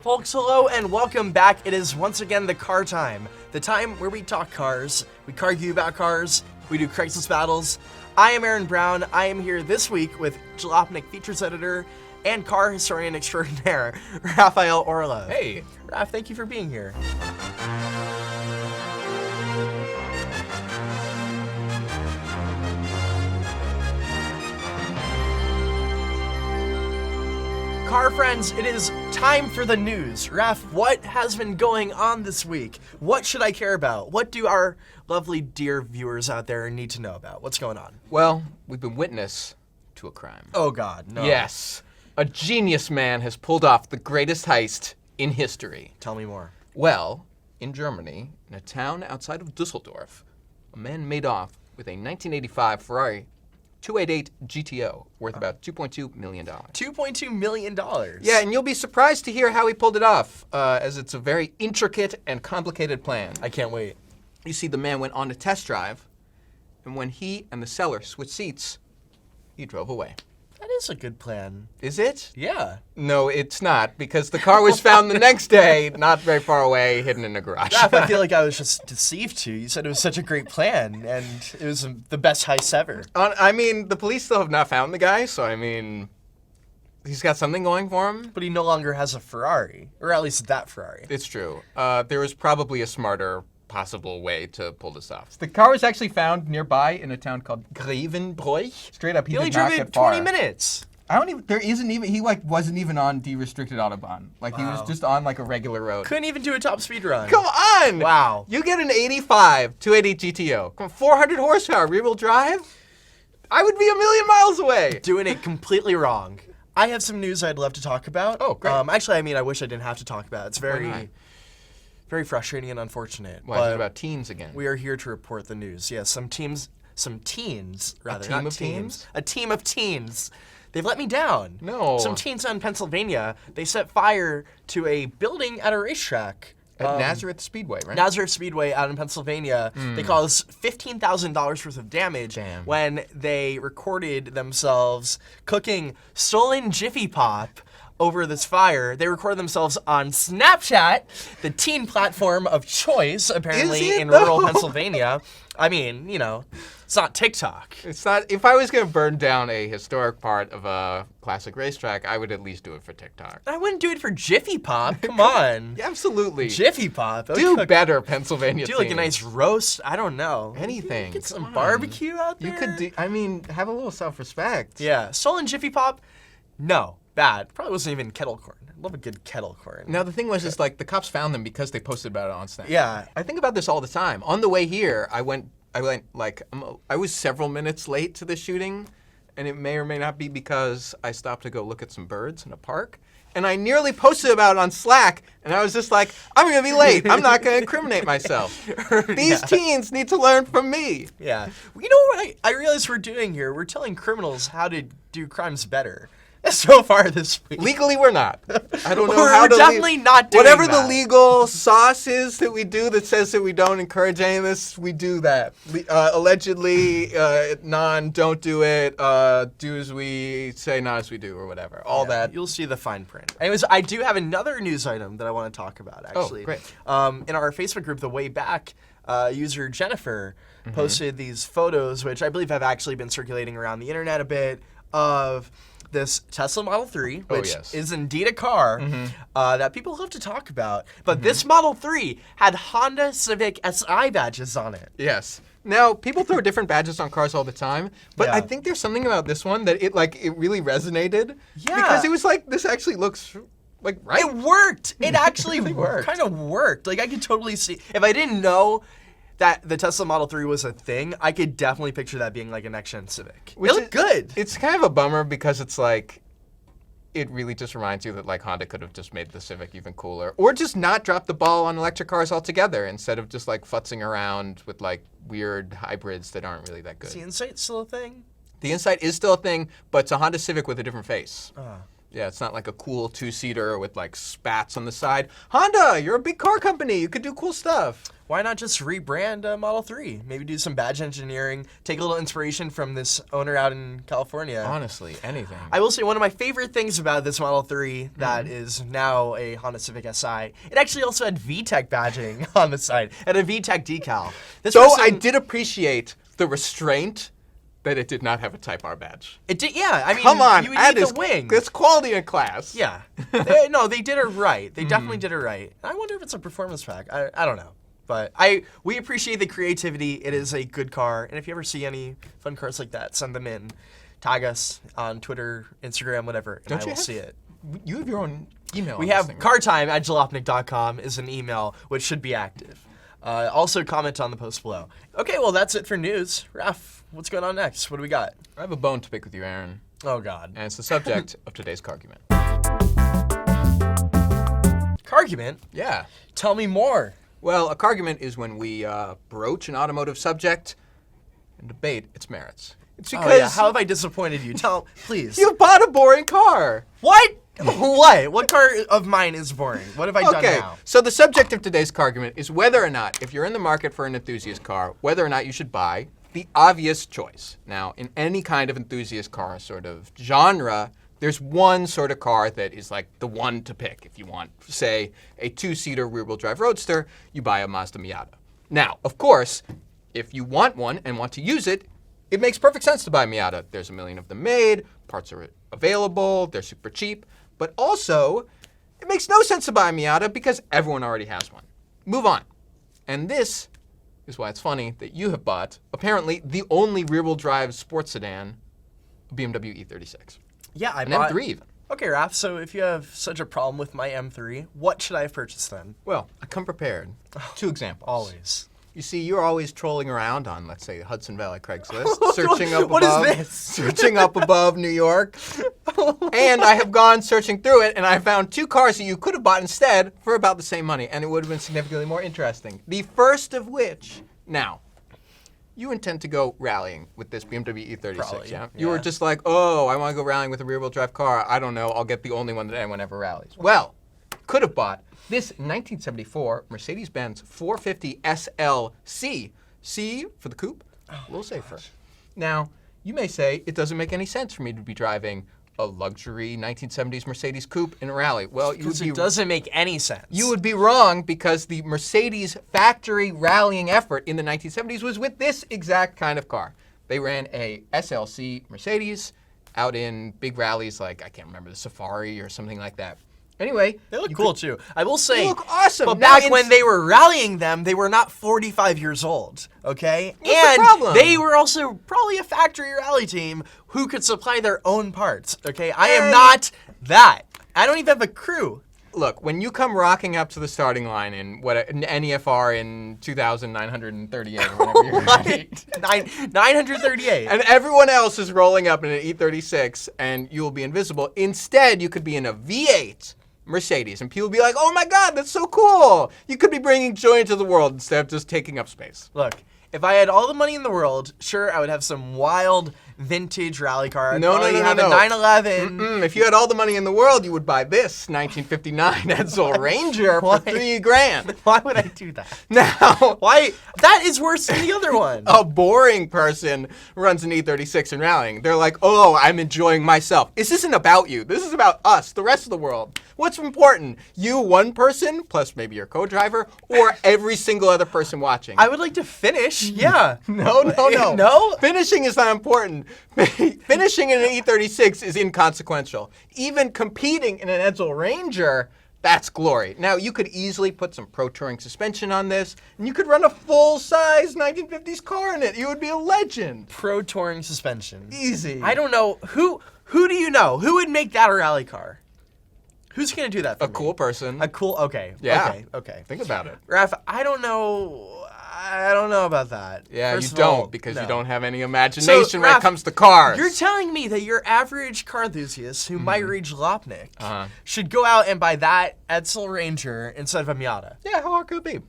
Folks, hello and welcome back. It is once again the car time. The time where we talk cars, we argue about cars, we do Craigslist battles. I am Aaron Brown. I am here this week with Jalopnik features editor and car historian extraordinaire, Raphael Orlove. Hey. Raph, thank you for being here. Car friends, it is time for the news. Raph, what has been going on this week? What should I care about? What do our lovely dear viewers out there need to know about? What's going on? Well, we've been witness to a crime. Oh God, no. Yes. A genius man has pulled off the greatest heist in history. Tell me more. Well, in Germany, in a town outside of Dusseldorf, a man made off with a 1985 Ferrari 288 GTO worth about $2.2 million. $2.2 million? Yeah, and you'll be surprised to hear how he pulled it off, as it's a very intricate and complicated plan. I can't wait. You see, the man went on a test drive, and when he and the seller switched seats, he drove away. That is a good plan. Is it? Yeah. No, it's not, because the car was found the next day, not very far away, hidden in a garage. Raph, I feel like I was just deceived too. You said it was such a great plan, and it was the best heist ever. I mean, the police still have not found the guy, so I mean, he's got something going for him. But he no longer has a Ferrari, or at least that Ferrari. It's true. There was probably a smarter possible way to pull this off. The car was actually found nearby in a town called Grevenbroich. Straight up, He only drove it 20 minutes. He wasn't even on de-restricted Autobahn. Like, he was just on like a regular road. Couldn't even do a top speed run. Come on! Wow. You get an 85 288 GTO, 400 horsepower, rear-wheel drive? I would be a million miles away. Doing it completely wrong. I have some news I'd love to talk about. Oh, great. Actually, I mean, I wish I didn't have to talk about it. It's Why not? very frustrating and unfortunate. Why, is it about teens again? We are here to report the news. Yes, some teens, rather. team not of teens? A team of teens. They've let me down. No. Some teens out in Pennsylvania, they set fire to a building at a racetrack. At Nazareth Speedway, right? Nazareth Speedway out in Pennsylvania. They caused $15,000 worth of damage when they recorded themselves cooking stolen Jiffy Pop over this fire. They recorded themselves on Snapchat, the teen platform of choice, apparently, in rural Pennsylvania. I mean, you know, it's not TikTok. It's not. If I was going to burn down a historic part of a classic racetrack, I would at least do it for TikTok. I wouldn't do it for Jiffy Pop. Come on. Yeah, absolutely. Jiffy Pop. Do better, Pennsylvania Do like a teens. nice roast. I don't know. Anything. Get some Come on. barbecue out there. You could do. I mean, have a little self-respect. Yeah. Stolen Jiffy Pop? No. Bad. Probably wasn't even kettle corn. I love a good kettle corn. Now the thing was, is like the cops found them because they posted about it on Snap. Yeah. I think about this all the time. On the way here, I was several minutes late to the shooting, and it may or may not be because I stopped to go look at some birds in a park. And I nearly posted about it on Slack, and I was just like, I'm gonna be late. I'm not gonna incriminate myself. These teens need to learn from me. Yeah. You know what I realize we're doing here? We're telling criminals how to do crimes better. So far this week. Legally, we're not. I don't know We're how to. definitely not doing whatever that. the legal sauce is that we do that says that we don't encourage any of this, we do that. Allegedly, don't do it. Do as we say, not as we do, or whatever. All that. You'll see the fine print. Anyways, I do have another news item that I want to talk about, actually. Oh, great. In our Facebook group, The Way Back, user Jennifer posted these photos, which I believe have actually been circulating around the internet a bit, of this Tesla Model 3, which is indeed a car that people love to talk about. But this Model 3 had Honda Civic Si badges on it. Yes. Now, people throw different badges on cars all the time, but Yeah. I think there's something about this one that it really resonated. Yeah. Because it was like, this actually looks like right. It worked. It actually worked. kind of worked. Like, I could totally see. If I didn't know that the Tesla Model 3 was a thing, I could definitely picture that being like a next-gen Civic. It looked good. It's kind of a bummer because it's like, it really just reminds you that like Honda could have just made the Civic even cooler, or just not drop the ball on electric cars altogether instead of just like futzing around with like weird hybrids that aren't really that good. Is the Insight still a thing? The Insight is still a thing, but it's a Honda Civic with a different face. Yeah, it's not like a cool two-seater with like spats on the side. Honda, you're a big car company. You could do cool stuff. Why not just rebrand Model 3? Maybe do some badge engineering, take a little inspiration from this owner out in California. Honestly, anything. I will say one of my favorite things about this Model 3 that is now a Honda Civic Si, it actually also had VTEC badging on the side and a VTEC decal. I did appreciate the restraint that it did not have a Type R badge. It did, yeah. I mean, come on, you would need the wing. That's quality in class. Yeah. They did it right. They definitely did it right. I wonder if it's a performance pack. I don't know. But we appreciate the creativity. It is a good car. And if you ever see any fun cars like that, send them in. Tag us on Twitter, Instagram, whatever, and I will see it. You have your own email. We have cartime@jalopnik.com is an email, which should be active. Also, comment on the post below. Okay, well, that's it for news. Raph, what's going on next? What do we got? I have a bone to pick with you, Aaron. Oh, God. And it's the subject of today's cargument. Cargument? Yeah. Tell me more. Well, a cargument is when we broach an automotive subject and debate its merits. It's because how have I disappointed you? Please. You bought a boring car. What? What car of mine is boring? What have I done now? So the subject of today's cargument is whether or not, if you're in the market for an enthusiast car, whether or not you should buy the obvious choice. Now, in any kind of enthusiast car sort of genre, there's one sort of car that is like the one to pick. If you want, say, a two-seater rear-wheel drive roadster, you buy a Mazda Miata. Now, of course, if you want one and want to use it, it makes perfect sense to buy a Miata. There's a million of them made, parts are available, they're super cheap. But also, it makes no sense to buy a Miata because everyone already has one. Move on. And this is why it's funny that you have bought, apparently, the only rear-wheel drive sports sedan, a BMW E36. Yeah, I An bought... M3 even. Okay, Raph, so if you have such a problem with my M3, what should I have purchased then? Well, I come prepared. 2 examples. Always. You see, you're always trolling around on, let's say, Hudson Valley Craigslist, searching up what above, is this? searching up above New York. And I have gone searching through it, and I found 2 cars that you could have bought instead for about the same money, and it would have been significantly more interesting. The first of which, now, you intend to go rallying with this BMW E36, Probably, yeah? You were just like, oh, I want to go rallying with a rear-wheel drive car. I don't know, I'll get the only one that anyone ever rallies. Well, could have bought this 1974 Mercedes-Benz 450 SLC. C for the coupe, a little safer. Now, you may say it doesn't make any sense for me to be driving a luxury 1970s Mercedes coupe in a rally. Well, it doesn't make any sense. You would be wrong because the Mercedes factory rallying effort in the 1970s was with this exact kind of car. They ran a SLC Mercedes out in big rallies like, I can't remember, the Safari or something like that. Anyway, they look cool too. I will say, they look awesome. But Now, back when they were rallying them, they were not 45 years old, okay? What's the problem? They were also probably a factory rally team who could supply their own parts, okay? I am not that. I don't even have a crew. Look, when you come rocking up to the starting line in an NEFR in 2,938 or whatever you're right. 938. And everyone else is rolling up in an E36 and you will be invisible. Instead, you could be in a V8 Mercedes and people will be like, oh my God, that's so cool. You could be bringing joy into the world instead of just taking up space. Look, if I had all the money in the world, sure, I would have some wild vintage rally car. I'd No. a 911. If you had all the money in the world, you would buy this 1959 Edsel Ranger for $3,000. Why would I do that? Now, Why? That is worse than the other one. a boring person runs an E36 in rallying. They're like, oh, I'm enjoying myself. This isn't about you. This is about us, the rest of the world. What's important? You, one person, plus maybe your co-driver, or every single other person watching? I would like to finish, yeah. No. No? Finishing is not important. Finishing in an E36 is inconsequential. Even competing in an Edsel Ranger, that's glory. Now, you could easily put some Pro Touring suspension on this, and you could run a full-size 1950s car in it. You would be a legend. Pro Touring suspension. Easy. I don't know. Who do you know? Who would make that a rally car? Who's going to do that for me? A cool person. Okay. Yeah. Okay. Think about it. Raph, I don't know about that. Yeah, First you of all, don't because no. you don't have any imagination So, when it Raph, comes to cars. You're telling me that your average car enthusiast who might read Jalopnik should go out and buy that Edsel Ranger instead of a Miata. Yeah, how hard could it be?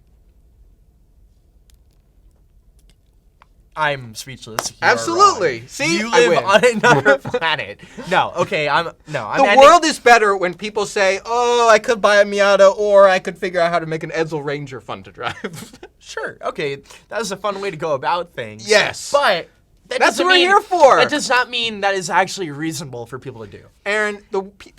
I'm speechless. You are Absolutely. wrong. See, you I live win. on another planet. No, okay, I'm The ending- world is better when people say, "Oh, I could buy a Miata, or I could figure out how to make an Edsel Ranger fun to drive." Sure, okay, that is a fun way to go about things. Yes. But that That's doesn't what we're mean- here for. That does not mean that is actually reasonable for people to do. Aaron,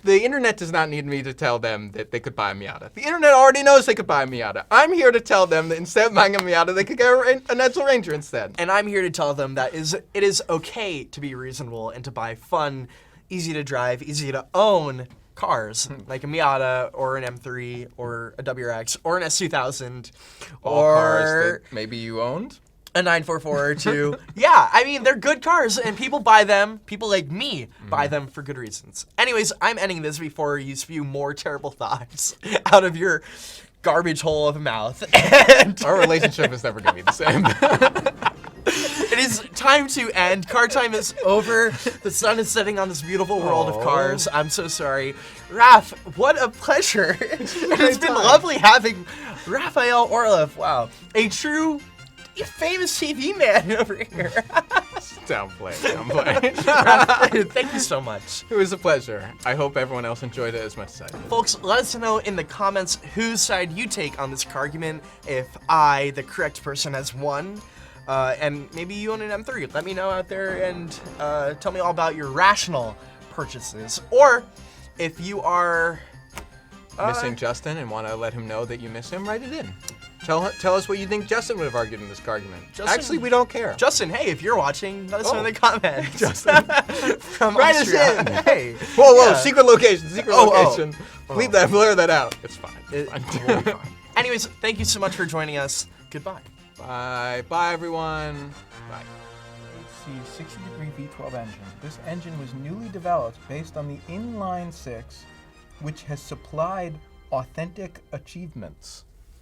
the internet does not need me to tell them that they could buy a Miata. The internet already knows they could buy a Miata. I'm here to tell them that instead of buying a Miata, they could get an Edsel Ranger instead. And I'm here to tell them that it is okay to be reasonable and to buy fun, easy to drive, easy to own cars like a Miata or an M3 or a WRX or an S2000 All cars that maybe you owned. a 944 or two. Yeah, I mean, they're good cars, and people buy them. People like me buy them for good reasons. Anyways, I'm ending this before you spew more terrible thoughts out of your garbage hole of a mouth. And Our relationship is never going to be the same. it is time to end. Car time is over. The sun is setting on this beautiful world of cars. I'm so sorry. Raph, what a pleasure. It has been lovely having Raphael Orlove. Wow. A true famous TV man over here. Downplay. Raph, thank you so much. It was a pleasure. I hope everyone else enjoyed it as much as I did. Folks, let us know in the comments whose side you take on this argument. If I, the correct person, has won. And maybe you own an M3. Let me know out there and tell me all about your rational purchases. Or if you are Missing Justin and want to let him know that you miss him, write it in. Tell us what you think Justin would have argued in this argument. Justin- Actually, we don't care. Justin, hey, if you're watching, let us know in the comments. Justin. From Write us Austria. in. Hey. Whoa, Yeah. secret location, secret Oh, location. oh. Leave that, blur that out. It's fine. It It's will be fine. fine. Anyways, thank you so much for joining us. Goodbye. Bye. Bye, everyone. Bye. See 60-degree V12 engine. This engine was newly developed based on the inline-six, which has supplied authentic achievements.